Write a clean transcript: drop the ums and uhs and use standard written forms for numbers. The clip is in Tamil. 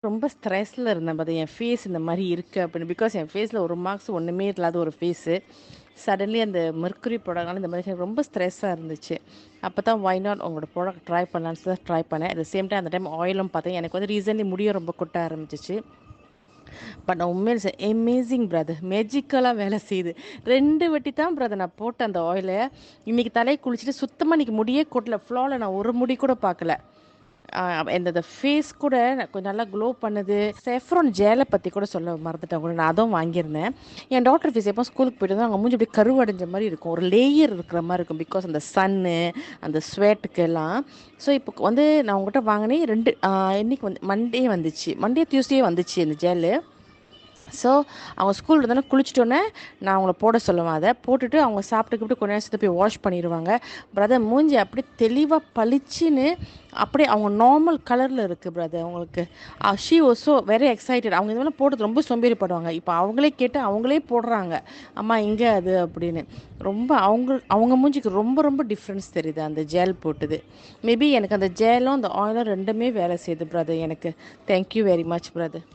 ரொம்ப ஸ்ட்ரெஸ்ல இருந்தேன் பாத்து என் ஃபேஸ் இந்த மாரி இருக்கு அப்படின்னு. பிகாஸ் என் ஃபேஸ்ல ஒரு மார்க்ஸ் ஒண்ணுமே இல்லாத ஒரு ஃபேஸு. சடன்லி அந்த மெர்க்குரி ப்ராடக்ட்னால இந்த மாதிரி எனக்கு ரொம்ப ஸ்ட்ரெஸ்ஸா இருந்துச்சு. அப்பதான் வை நாட் உங்களோட ப்ராடக்ட் ட்ரை பண்ணலான்னு தான் ட்ரை பண்ணேன். அட் த சேம் டைம் அந்த டைம் ஆயிலும் பார்த்தேன். எனக்கு வந்து ரீசன்ட்லி முடியும் ரொம்ப கொட்ட ஆரம்பிச்சிச்சு. பட் நான் உண்மையில அமேசிங் பிரதர். மேஜிக்கலா வேலை செய்யுது. 2 வாட்டி தான் பிரதர் நான் போட்ட அந்த ஆயில. இன்னைக்கு தலைக்கு குளிச்சுட்டு சுத்தமா இன்னைக்கு முடியே கொட்டல. ஃப்ளால நான் ஒரு முடி கூட பார்க்கல. இந்த ஃபேஸ் கூட கொஞ்சம் நல்லா க்ளோ பண்ணுது. செஃப்ரான் ஜேலை பற்றி கூட சொல்ல மறந்துட்டேன் கூட. நான் அதுவும் வாங்கியிருந்தேன். என் டாக்டர் ஃபேஸ் எப்போ ஸ்கூலுக்கு போயிட்டு தான் அவங்க மூஞ்சி அப்படியே கருவடைஞ்ச மாதிரி இருக்கும். ஒரு லேயர் இருக்கிற மாதிரி இருக்கும். பிகாஸ் அந்த சன்னு அந்த ஸ்வேட்டுக்கு எல்லாம். ஸோ இப்போ வந்து நான் உங்கள்கிட்ட வாங்கினேன் 2 இன்னைக்கு வந்து மண்டே வந்துச்சு. மண்டே டியூஸ்டே வந்துச்சு இந்த ஜெல்லு. ஸோ அவங்க ஸ்கூல் இருந்தாலும் குளிச்சுட்டோன்னே நான் அவங்கள போட சொல்லுவேன். அதை போட்டுட்டு அவங்க சாப்பிட்டுக்கிட்டு கொஞ்ச நேரம் சேர்த்து போய் வாஷ் பண்ணிடுவாங்க. பிரதர் மூஞ்சி அப்படியே தெளிவாக பளிச்சுன்னு அப்படியே அவங்க நார்மல் கலரில் இருக்குது பிரதர் அவங்களுக்கு. She was very excited. அவங்க இந்த மாதிரி போடுறது ரொம்ப சோம்பேறிப்படுவாங்க. இப்போ அவங்களே கேட்டு அவங்களே போடுறாங்க. அம்மா இங்கே அது அப்படின்னு. ரொம்ப அவங்க மூஞ்சிக்கு ரொம்ப ரொம்ப டிஃப்ரென்ஸ் தெரியுது அந்த ஜெல் போட்டது. மேபி எனக்கு அந்த ஜெலும் அந்த ஆயிலும் ரெண்டுமே வேலை செய்யுது பிரதர் எனக்கு. Thank you very much brother.